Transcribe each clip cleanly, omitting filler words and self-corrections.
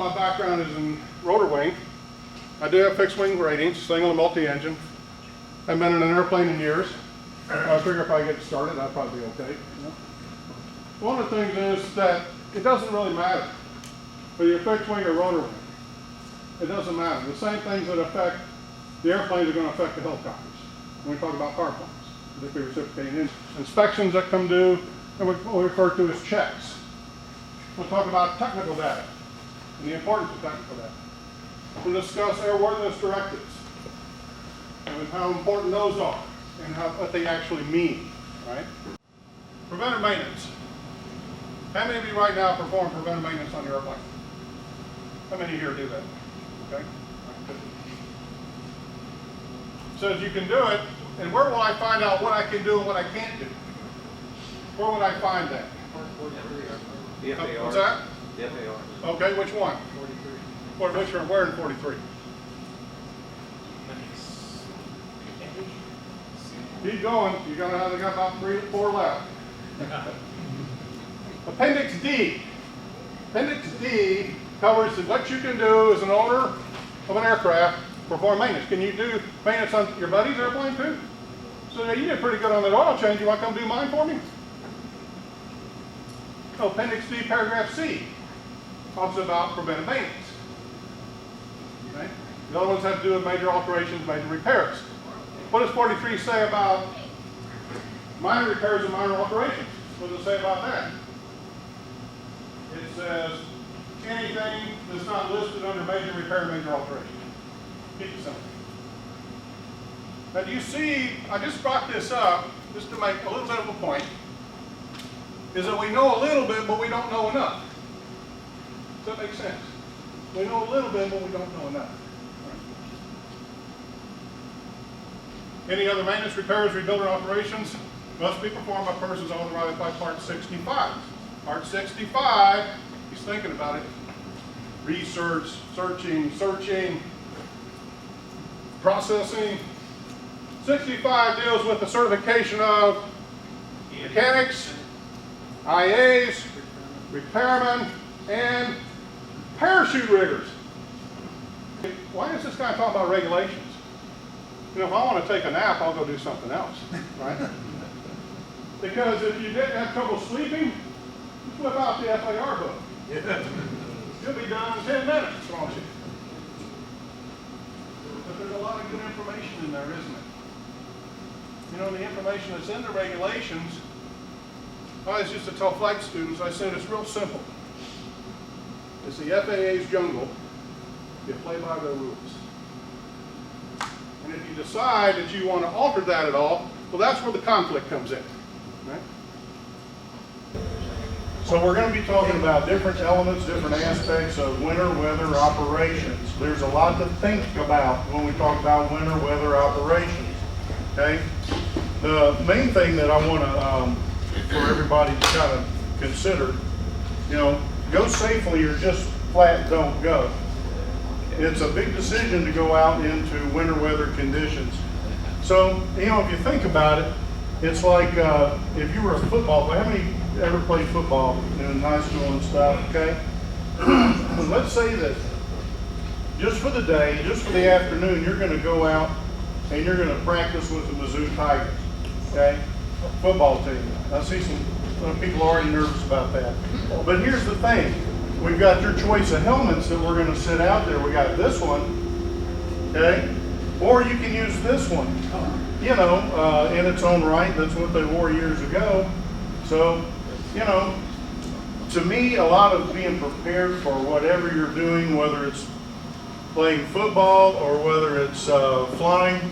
my background is in rotor wing. I do have fixed wing ratings, single and multi-engine. I've been in an airplane in years. I figure if I get started, I'd probably be okay. One of the things is that it doesn't really matter whether you're fixed wing or rotor wing. It doesn't matter. The same things that affect the airplanes are going to affect the helicopters. When we talk about power plants, particularly reciprocating engines. Inspections that come due, and what we refer to as checks. We'll talk about technical data and the importance of technical data. We'll discuss airworthiness directives and how important those are and what they actually mean, right? Preventive maintenance. How many of you right now perform preventive maintenance on your airplane? How many here do that? Okay. Says you can do it, and where will I find out what I can do and what I can't do? Where would I find that? The FAR. What's that? The FAR. Okay, which one? 43. Which one? Where in 43? Keep going. You're going to have about 3 or 4 left. Appendix D. Appendix D covers what you can do as an owner of an aircraft, perform maintenance. Can you do maintenance on your buddy's airplane too? So you did pretty good on that oil change. You want to come do mine for me? Oh, Appendix D, paragraph C, talks about preventive maintenance. Okay? The other ones have to do with major alterations, major repairs. What does 43 say about minor repairs and minor alterations? What does it say about that? It says anything that's not listed under major repair and major alteration. Keep it simple. Now do you see, I just brought this up just to make a little bit of a point, is that we know a little bit, but we don't know enough. Does that make sense? We know a little bit, but we don't know enough. Any other maintenance, repairs, rebuild, or operations must be performed by persons authorized by Part 65. Part 65, he's thinking about it. Research, searching, processing. 65 deals with the certification of mechanics, IAs, repairmen, and parachute riggers. Why is this guy talking about regulations? You know, if I want to take a nap, I'll go do something else, right? Because if you didn't have trouble sleeping, just whip out the FAR book. You'll be done in 10 minutes, won't you? But there's a lot of good information in there, isn't it? You know, the information that's in the regulations, I was just to tell flight students, I said it's real simple. It's the FAA's jungle. You play by their rules. And if you decide that you want to alter that at all, well, that's where the conflict comes in. Right? So we're going to be talking about different elements, different aspects of winter weather operations. There's a lot to think about when we talk about winter weather operations. Okay? The main thing that I want to, for everybody to kind of consider, you know, go safely or just flat don't go. It's a big decision to go out into winter weather conditions. So, you know, if you think about it, it's like if you were a football player. How many ever played football in high school and stuff, okay? Let's say that just for the day, just for the afternoon, you're going to go out and you're going to practice with the Mizzou Tigers, okay? Football team. I see some people already nervous about that. But here's the thing. We've got your choice of helmets that we're going to sit out there. We got this one, okay? Or you can use this one, you know, in its own right. That's what they wore years ago. So, you know, to me, a lot of being prepared for whatever you're doing, whether it's playing football or whether it's flying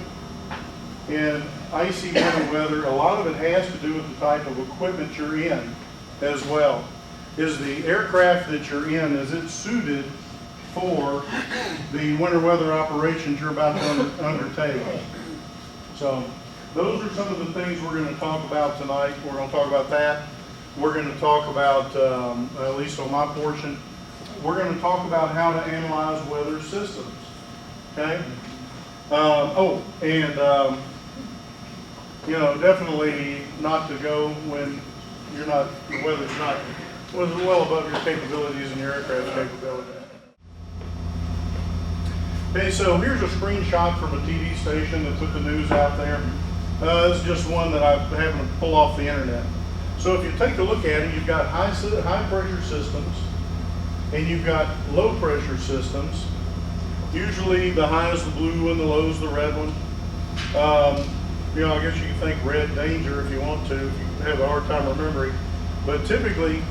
in icy winter weather, a lot of it has to do with the type of equipment you're in as well. Is the aircraft that you're in, is it suited for the winter weather operations you're about to undertake? So those are some of the things we're going to talk about tonight. We're going to talk about that. We're going to talk about, at least on my portion, we're going to talk about how to analyze weather systems. Okay? You know, definitely not to go when you're not, the weather's not well above your capabilities and your aircraft's capability. Okay, so here's a screenshot from a TV station that put the news out there. This is just one that I happened to pull off the internet. So if you take a look at it, you've got high pressure systems and you've got low pressure systems. Usually the high is the blue and the low is the red one. You know, I guess you can think red danger if you want to, if you have a hard time remembering. But typically,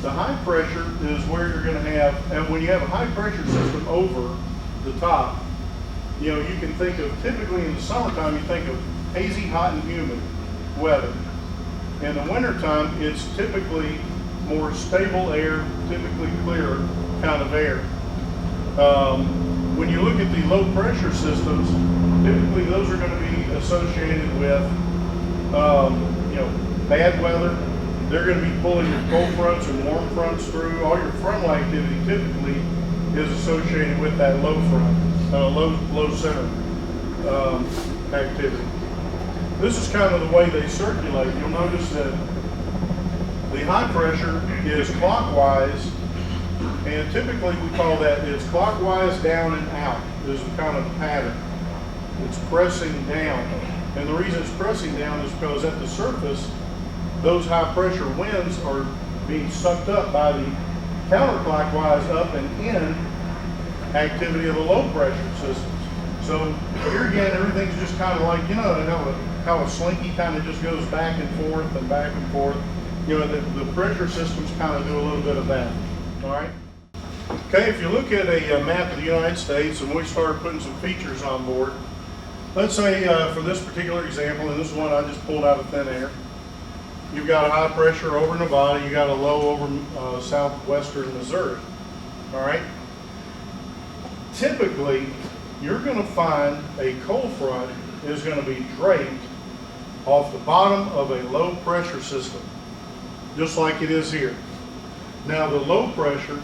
the high pressure is where you're going to have, and when you have a high pressure system over the top, you know, you can think of, typically in the summertime, you think of hazy, hot, and humid weather. In the wintertime, it's typically more stable air, typically clearer kind of air. When you look at the low pressure systems, typically those are going to be associated with, you know, bad weather. They're going to be pulling your cold fronts and warm fronts through. All your frontal activity typically is associated with that low front, low center activity. This is kind of the way they circulate. You'll notice that the high pressure is clockwise, and typically we call that, it's clockwise down and out is kind of pattern. It's pressing down. And the reason it's pressing down is because at the surface, those high pressure winds are being sucked up by the counterclockwise up and in activity of the low pressure systems. So here again, everything's just kind of like, you know, how a slinky kind of just goes back and forth and back and forth. You know, the pressure systems kind of do a little bit of that. All right. Okay, if you look at a map of the United States and we start putting some features on board, let's say for this particular example, and this is one I just pulled out of thin air, you've got a high pressure over Nevada, you got a low over southwestern Missouri. All right. Typically, you're going to find a cold front is going to be draped off the bottom of a low pressure system, just like it is here. Now the low pressure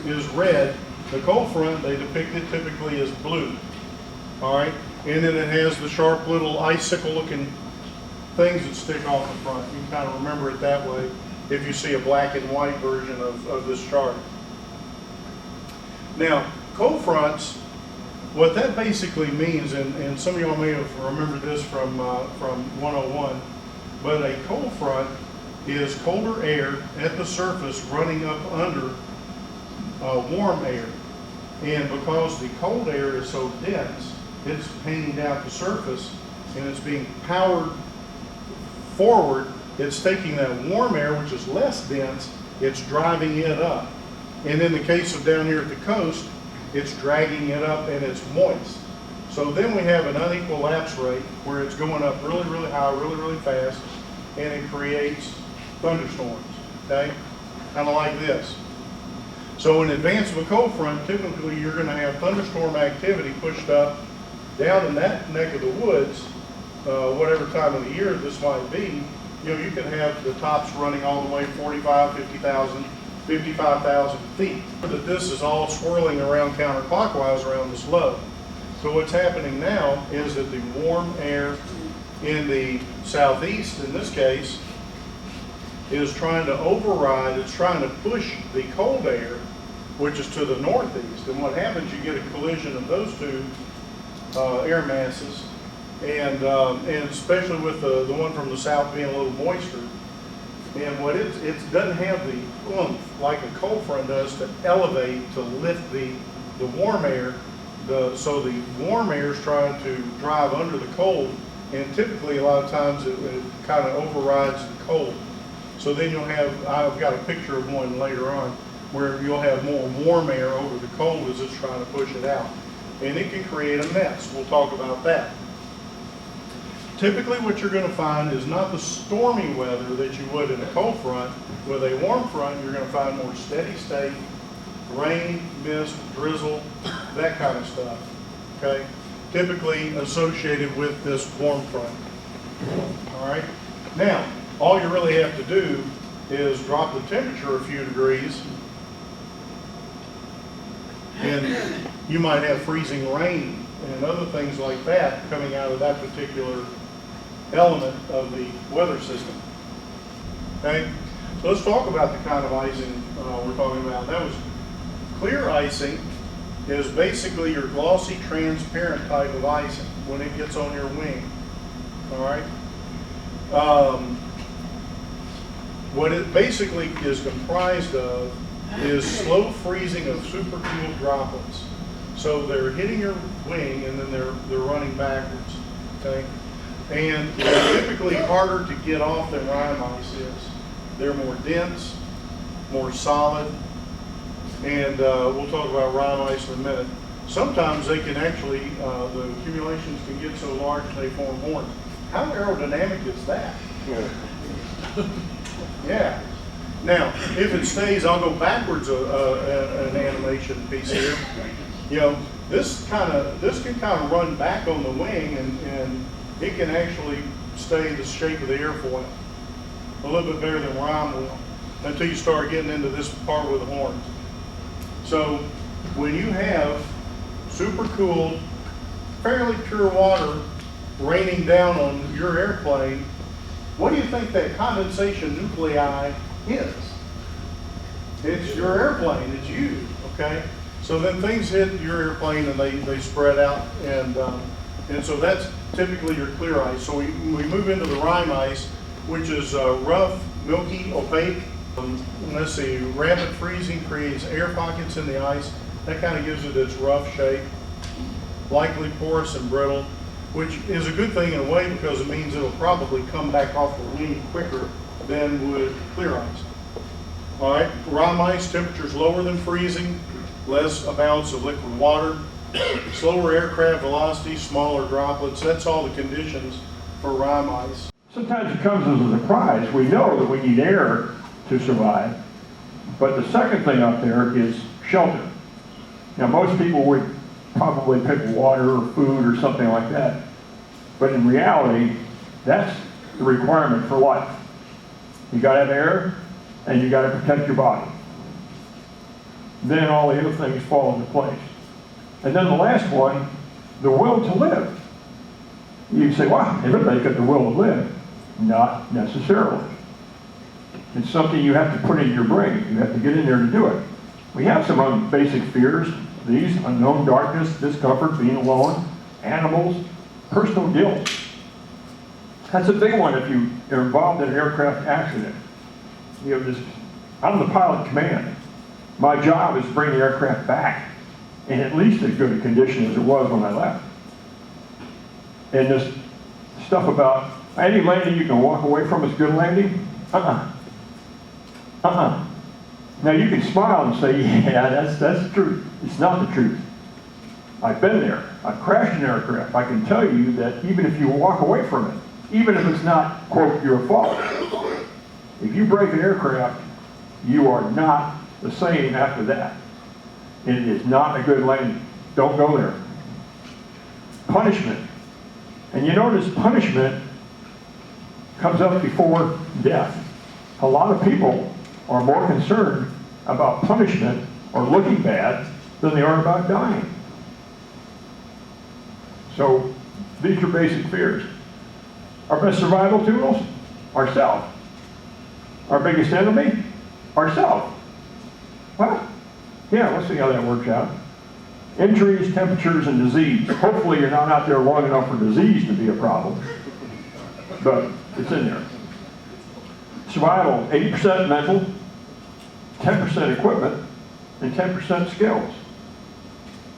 is red, the cold front, they depict it typically as blue. All right, and then it has the sharp little icicle looking things that stick off the front. You can kind of remember it that way if you see a black and white version of this chart. Now, cold fronts, what that basically means, and some of y'all may have remembered this from 101, but a cold front is colder air at the surface running up under warm air. And because the cold air is so dense, it's hanging down the surface and it's being powered forward. It's taking that warm air, which is less dense, it's driving it up. And in the case of down here at the coast, it's dragging it up and it's moist. So then we have an unequal lapse rate where it's going up really, really high, really, really fast, and it creates thunderstorms, okay? Kind of like this. So in advance of a cold front, typically you're going to have thunderstorm activity pushed up down in that neck of the woods, whatever time of the year this might be. You know, you can have the tops running all the way 45, 50,000, 55,000 feet. That this is all swirling around counterclockwise around this low. So what's happening now is that the warm air in the southeast, in this case, is trying to override, it's trying to push the cold air, which is to the northeast. And what happens, you get a collision of those two air masses, and especially with the one from the south being a little moister. And what it doesn't have the oomph like a cold front does to elevate, to lift the warm air. So the warm air is trying to drive under the cold, and typically a lot of times it kind of overrides the cold. So then you'll have, I've got a picture of one later on, where you'll have more warm air over the cold as it's trying to push it out. And it can create a mess. We'll talk about that. Typically what you're going to find is not the stormy weather that you would in a cold front. With a warm front, you're going to find more steady state, rain, mist, drizzle, that kind of stuff, okay? Typically associated with this warm front, all right? Now, all you really have to do is drop the temperature a few degrees, and you might have freezing rain and other things like that coming out of that particular element of the weather system. Okay, so let's talk about the kind of icing we're talking about. That was clear icing is basically your glossy, transparent type of icing when it gets on your wing. All right. What it basically is comprised of is slow freezing of supercooled droplets. So they're hitting your wing and then they're running backwards. Okay. And they're typically harder to get off than rime ice is. They're more dense, more solid, and we'll talk about rime ice in a minute. Sometimes they can actually, the accumulations can get so large they form horns. How aerodynamic is that? Yeah. Now, if it stays, I'll go backwards an animation piece here. You know, this can kind of run back on the wing, and it can actually stay the shape of the airfoil a little bit better than rime will until you start getting into this part with the horns. So when you have super cooled, fairly pure water raining down on your airplane, what do you think that condensation nuclei is? It's your airplane, it's you, okay? So then things hit your airplane and they spread out, and so that's typically your clear ice. So we move into the rime ice, which is rough, milky, opaque. Let's see, rapid freezing creates air pockets in the ice. That kind of gives it its rough shape. Likely porous and brittle, which is a good thing in a way because it means it'll probably come back off the wing quicker than would clear ice. All right, rime ice, temperatures lower than freezing, less amounts of liquid water, slower aircraft velocity, smaller droplets. That's all the conditions for rime ice. Sometimes it comes as a surprise. We know that we need air to survive, but the second thing up there is shelter. Now, most people would probably pick water or food or something like that, but in reality, that's the requirement for life. You got to have air, and you got to protect your body. Then all the other things fall into place. And then the last one, the will to live. You say, wow, everybody's got the will to live. Not necessarily. It's something you have to put in your brain. You have to get in there to do it. We have some basic fears. These: unknown darkness, discomfort, being alone, animals, personal guilt. That's a big one if you are involved in an aircraft accident. You have this, I'm the pilot command. My job is to bring the aircraft back in at least as good a condition as it was when I left. And this stuff about any landing you can walk away from is good landing, Now you can smile and say, yeah, that's the truth. It's not the truth. I've been there. I've crashed an aircraft. I can tell you that even if you walk away from it, even if it's not, quote, your fault, if you break an aircraft, you are not the same after that. It is not a good landing. Don't go there. Punishment. And you notice punishment comes up before death. A lot of people are more concerned about punishment or looking bad than they are about dying. So these are basic fears. Our best survival tools? Ourself. Our biggest enemy? Ourself. What? Yeah, let's see how that works out. Injuries, temperatures, and disease. Hopefully you're not out there long enough for disease to be a problem. But it's in there. Survival, 80% mental, 10% equipment, and 10% skills.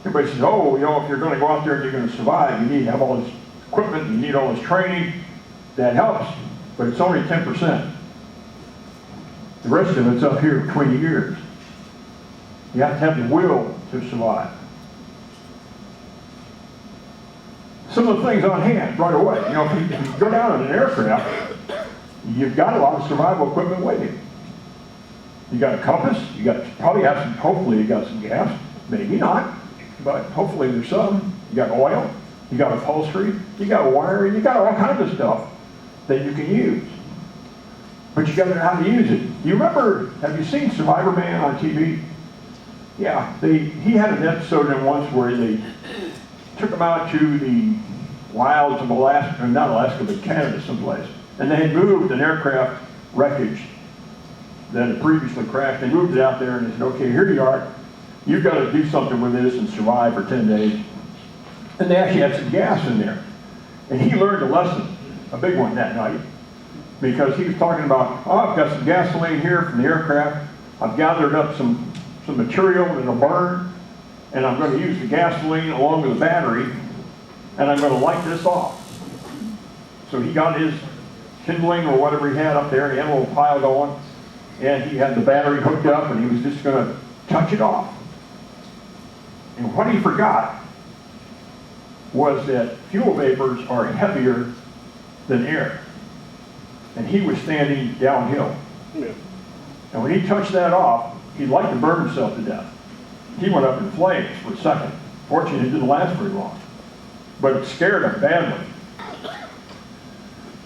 Everybody says, oh, you know, if you're going to go out there and you're going to survive, you need to have all this equipment, you need all this training. That helps, but it's only 10%. The rest of it's up here between the ears. You have to have the will to survive. Some of the things on hand right away. You know, if you go down in an aircraft, you've got a lot of survival equipment with you. You got a compass, you got probably have some, hopefully you got some gas, maybe not, but hopefully there's some. You got oil, you got upholstery, you got wiring, you got all kinds of stuff that you can use. But you got to know how to use it. You remember, have you seen Survivor Man on TV? Yeah, he had an episode in once where they took him out to the wilds of Alaska, or not Alaska, but Canada someplace. And they had moved an aircraft wreckage that had previously crashed. They moved it out there and they said, okay, here you are. you've got to do something with this and survive for 10 days. And they actually had some gas in there. And he learned a lesson, a big one that night, because he was talking about, oh, I've got some gasoline here from the aircraft. I've gathered up some material that'll burn, and I'm going to use the gasoline along with the battery, and I'm going to light this off. So he got his kindling or whatever he had up there, and he had a little pile going, and he had the battery hooked up, and he was just going to touch it off. And what he forgot was that fuel vapors are heavier than air. And he was standing downhill. Yeah. And when he touched that off, he'd like to burn himself to death. He went up in flames for a second. Fortunately, it didn't last very long. But it scared him badly.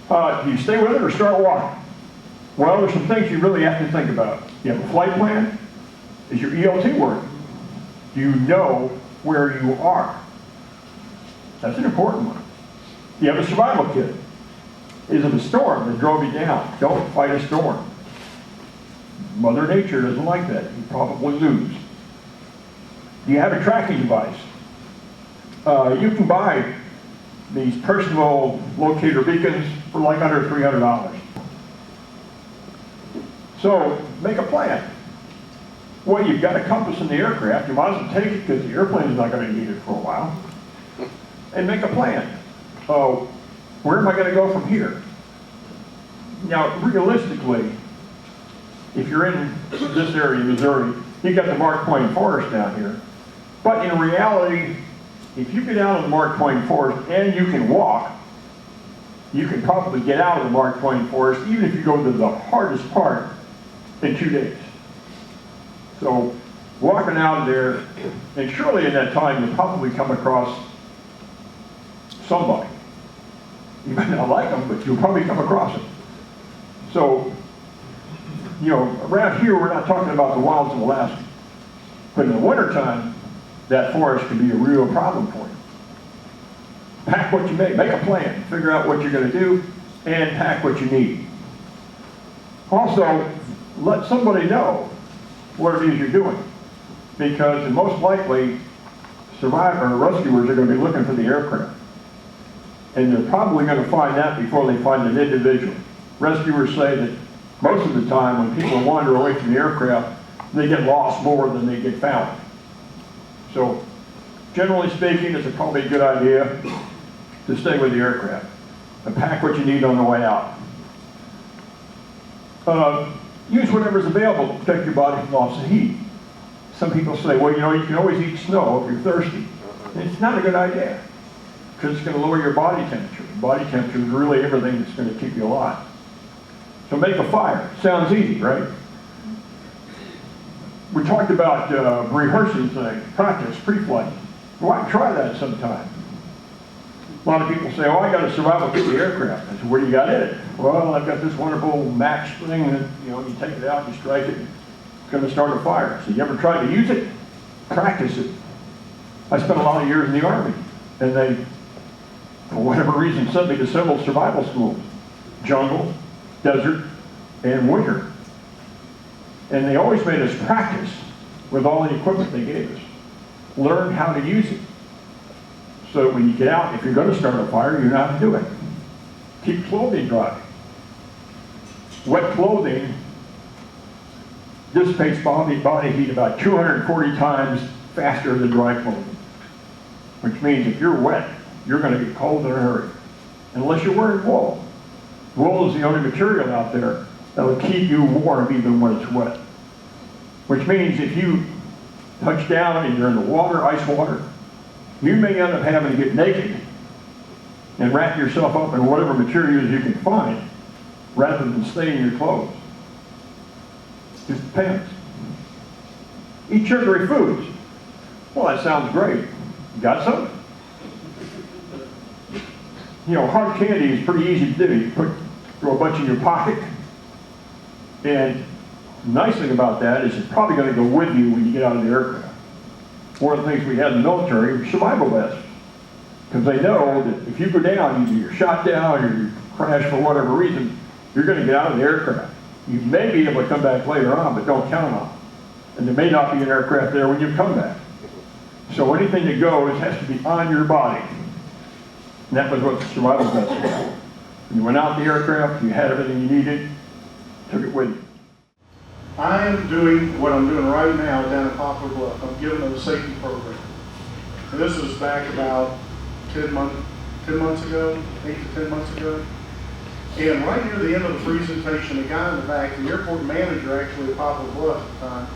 Do you stay with it or start walking? Well, there's some things you really have to think about. You have a flight plan. Is your ELT working? Do you know where you are? That's an important one. You have a survival kit. Is it a storm that drove you down? Don't fight a storm. Mother Nature doesn't like that. You probably lose. Do you have a tracking device? You can buy these personal locator beacons for like under $300. So make a plan. Well, you've got a compass in the aircraft. You might as well take it because the airplane is not going to need it for a while. And make a plan. Where am I going to go from here? Now, realistically, if you're in this area of Missouri, you've got the Mark Twain Forest down here. But in reality, if you get out of the Mark Twain Forest and you can walk, you can probably get out of the Mark Twain Forest, even if you go to the hardest part, in 2 days. So, walking out of there, and surely in that time you'll probably come across somebody. You might not like them, but you'll probably come across them. So, you know, around here we're not talking about the wilds of Alaska. But in the wintertime, that forest can be a real problem for you. Pack what you make a plan, figure out what you're going to do, and pack what you need. Also, let somebody know what it is you're doing. Because most likely, survivors or rescuers are going to be looking for the aircraft. And they're probably going to find that before they find an individual. Rescuers say that most of the time when people wander away from the aircraft, they get lost more than they get found. So, generally speaking, it's probably a good idea to stay with the aircraft and pack what you need on the way out. Use whatever's available to protect your body from loss of heat. Some people say, well, you know, you can always eat snow if you're thirsty. And it's not a good idea because it's going to lower your body temperature. Body temperature is really everything that's going to keep you alive. So make a fire. Sounds easy, right? We talked about rehearsing things, practice, pre-flight. Why not try that sometime? A lot of people say, oh, I got a survival kit in the aircraft. I said, what do you got in it? Well, I've got this wonderful match thing that, you know, you take it out, you strike it, it's going to start a fire. So you ever tried to use it? Practice it. I spent a lot of years in the Army, and they, for whatever reason, sent me to several survival schools. Jungle, desert, and winter. And they always made us practice with all the equipment they gave us. Learn how to use it. So when you get out, if you're going to start a fire, you know how to do it. Keep clothing dry. Wet clothing dissipates body heat about 240 times faster than dry clothing. Which means if you're wet, you're going to get cold in a hurry. Unless you're wearing wool. Wool is the only material out there that will keep you warm even when it's wet. Which means if you touch down and you're in the water, ice water, you may end up having to get naked and wrap yourself up in whatever materials you can find rather than stay in your clothes. Just depends. Eat sugary foods. Well, that sounds great. You got some? You know, hard candy is pretty easy to do. You throw a bunch in your pocket, and the nice thing about that is it's probably going to go with you when you get out of the aircraft. One of the things we had in the military were survival vests. Because they know that if you go down, either you're shot down or you crash for whatever reason, you're going to get out of the aircraft. You may be able to come back later on, but don't count on it. And there may not be an aircraft there when you come back. So anything that goes has to be on your body. And that was what the survival vest was. When you went out in the aircraft, you had everything you needed, took it with you. I am doing what I'm doing right now down at Poplar Bluff. I'm giving them a safety program. And this was back about 10 months ago, 8 to 10 months ago. And right near the end of the presentation, the guy in the back, the airport manager actually at Poplar Bluff at the time,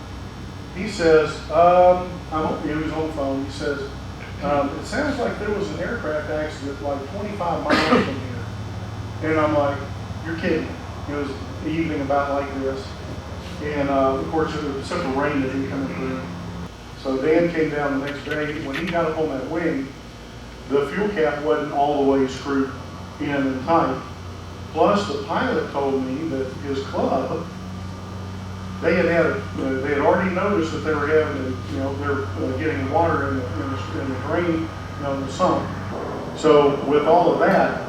he says, he was on the phone, he says, it sounds like there was an aircraft accident like 25 miles from here. And I'm like, you're kidding. It was the evening about like this. And of course, it was such a rain that he coming through. So Dan came down the next day. When he got up on that wing, the fuel cap wasn't all the way screwed in and tight. Plus, the pilot told me that his club, they had already noticed that they were having, they're getting water in the drain, in the sump. So with all of that,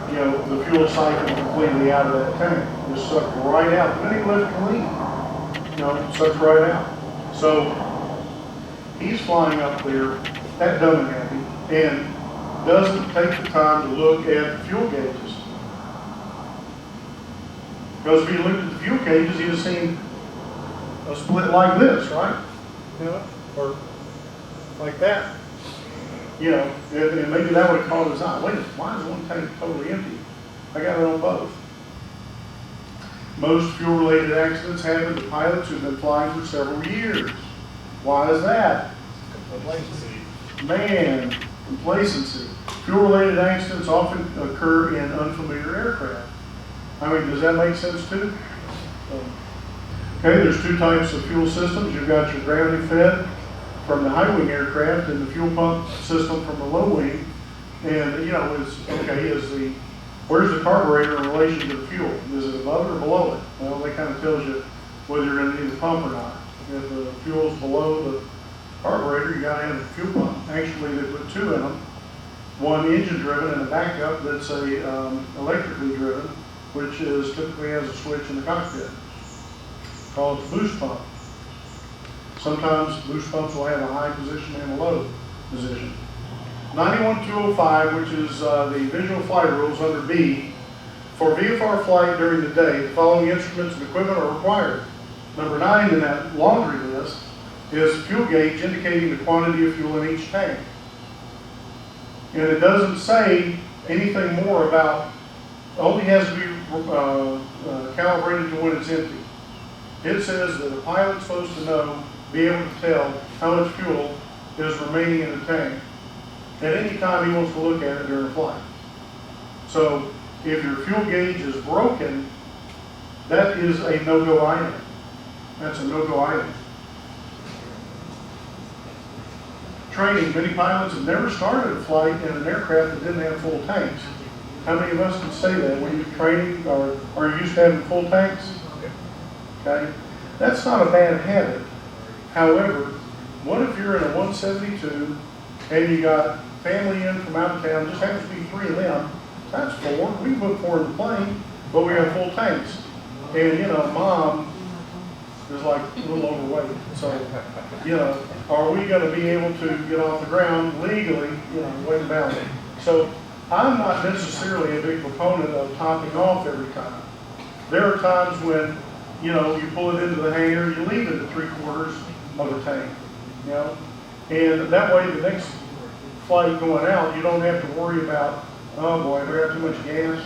the fuel siphoned completely out of that tank. Just sucked right out. The minute he left clean, sucked right out. So he's flying up there, that dumb and happy, and doesn't take the time to look at the fuel gauges. Because if he looked at the fuel gauges, he'd have seen a split like this, right? Or like that. And maybe that would have caught his eye. Wait, why is one tank totally empty? I got it on both. Most fuel-related accidents happen to pilots who've been flying for several years. Why is that? Complacency. Man, complacency. Fuel-related accidents often occur in unfamiliar aircraft. I mean, does that make sense too? Okay, there's two types of fuel systems. You've got your gravity fed from the high wing aircraft and the fuel pump system from the low wing. And where's the carburetor in relation to the fuel? Is it above it or below it? Well, that kind of tells you whether you're going to need a pump or not. If the fuel's below the carburetor, you got to have a fuel pump. Actually, they put two in them. One engine driven and a backup that's electrically driven, which is typically has a switch in the cockpit called the boost pump. Sometimes boost pumps will have a high position and a low position. 91205, which is the visual flight rules under B. For VFR flight during the day, the following instruments and equipment are required. Number 9 in that laundry list is fuel gauge indicating the quantity of fuel in each tank. And it doesn't say anything more about, only has to be calibrated to when it's empty. It says that the pilot's supposed to know, be able to tell how much fuel is remaining in the tank at any time he wants to look at it during flight. So if your fuel gauge is broken, that is a no-go item. That's a no-go item. Training. Many pilots have never started a flight in an aircraft that didn't have full tanks. How many of us can say that when you're training or are you used to having full tanks? Okay? That's not a bad habit. However, what if you're in a 172 and you got family in from out of town, just happens to be 3 of them, that's 4. We can put 4 in the plane, but we have full tanks. And, mom is like a little overweight. So, are we going to be able to get off the ground legally, weight and balance? So, I'm not necessarily a big proponent of topping off every time. There are times when, you pull it into the hangar, you leave it at 3/4 of the tank, and that way the next flight going out, you don't have to worry about, oh boy, we have too much gas,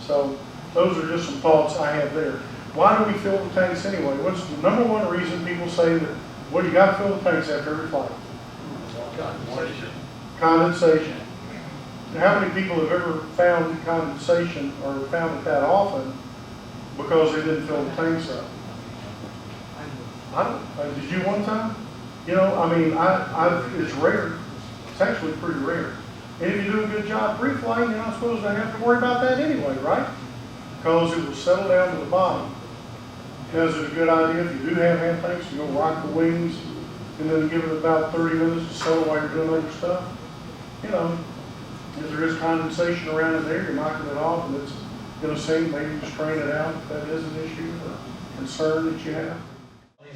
So those are just some thoughts I have there. Why do we fill the tanks anyway? What's the number one reason people say that, well, you got to fill the tanks after every flight? Condensation. How many people have ever found condensation or found it that often because they didn't fill the tanks up? Did you one time? It's rare. It's actually pretty rare. And if you do a good job pre-flight, you're not supposed to have to worry about that anyway, right? Because it will settle down to the bottom. Now, is it a good idea if you do have hand tanks to go rock the wings and then give it about 30 minutes to settle while you're doing other stuff? If there is condensation around in there, you're knocking it off and it's going to sink, maybe just drain it out if that is an issue or concern that you have.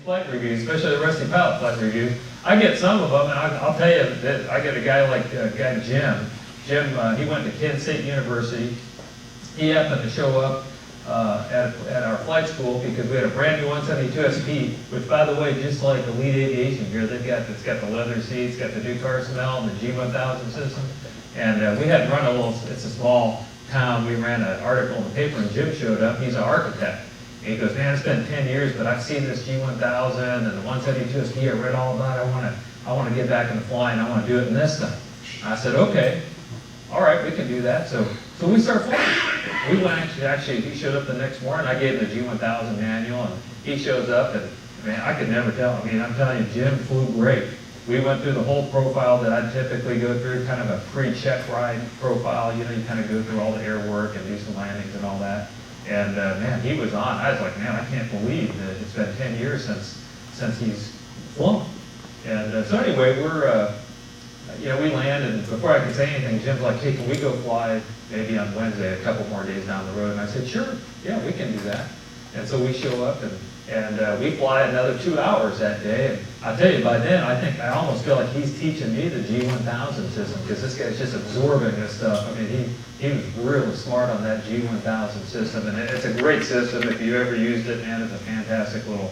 flight reviews, especially the Rusty Pilot flight review. I get some of them, and I'll tell you that I get a guy like Jim. Jim, he went to Kent State University. He happened to show up at our flight school because we had a brand new 172 SP, which, by the way, just like Elite Aviation gear, it's got the leather seats, got the new car smell, and the G1000 system. And we had run it's a small town. We ran an article in the paper, and Jim showed up. He's an architect. And he goes, man, it's been 10 years, but I've seen this G1000 and the 172 SP. I read all about it. I want to get back into flying. I want to do it in this thing. I said, okay, all right, we can do that. So we start flying. We went actually, he showed up the next morning. I gave him the G1000 manual, and he shows up, and man, I could never tell. I mean, I'm telling you, Jim flew great. We went through the whole profile that I typically go through, kind of a pre-check ride profile. You know, you kind of go through all the air work and do some landings and all that. And man, he was on. I was like, man, I can't believe that it's been 10 years since he's flown. And so anyway, we landed, and before I could say anything, Jim's like, hey, can we go fly maybe on Wednesday, a couple more days down the road? And I said, sure, yeah, we can do that. And so we show up, and we fly another 2 hours that day. And I'll tell you, by then, I almost feel like he's teaching me the G1000 system, because this guy's just absorbing this stuff. I mean, he was really smart on that G1000 system, and it's a great system. If you ever used it, man, it's a fantastic little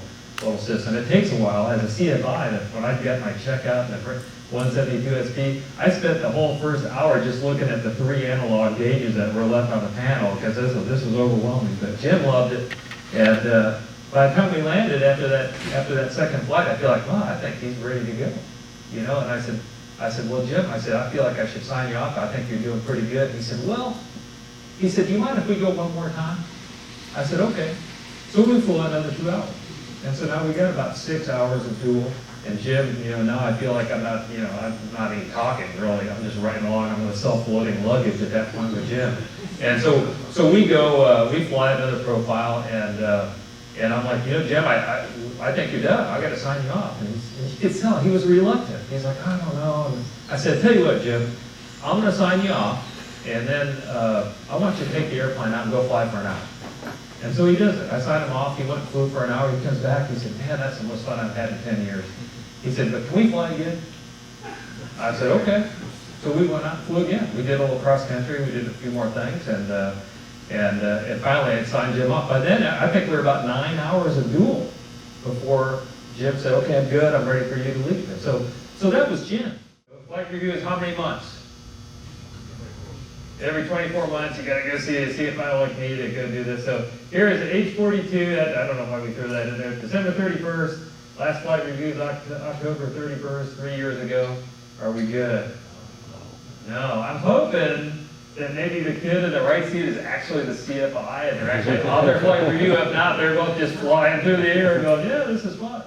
system. It takes a while. As a CFI, when I got my checkout and the 172 SP, I spent the whole first hour just looking at the 3 analog gauges that were left on the panel, because this was overwhelming. But Jim loved it, and by the time we landed after that second flight, I feel like, wow, I think he's ready to go, you know. And I said, well, Jim, I feel like I should sign you off. I think you're doing pretty good. And he said, do you mind if we go one more time? I said, okay. So we flew another 2 hours, and so now we got about 6 hours of dual. And Jim, you know, now I feel like I'm not even talking really. I'm just riding along. I'm with self-loading luggage at that point with Jim. And so we go, we fly another profile, and I'm like, you know, Jim, I think you're done. I got to sign you off. And you could tell he was reluctant. He's like, I don't know. And I said, tell you what, Jim, I'm going to sign you off, and then I want you to take the airplane out and go fly for an hour. And so he does it. I signed him off. He went and flew for an hour. He comes back. He said, man, that's the most fun I've had in 10 years. He said, but can we fly again? I said, okay. So we went out and flew again. We did a little cross country. We did a few more things, and finally I signed Jim off. By then, I think we were about 9 hours of dual before Jim said, okay, I'm good. I'm ready for you to leave. And so that was Jim. Flight review is how many months? Every 24 months, you got to go see if I like me to go do this. So here is age 42. I don't know why we threw that in there. December 31st. Last flight review is October 31st, 3 years ago. Are we good? No, I'm hoping that maybe the kid in the right seat is actually the CFI, and they're actually on their flight review. If not, they're both just flying through the air and going, yeah, this is fun.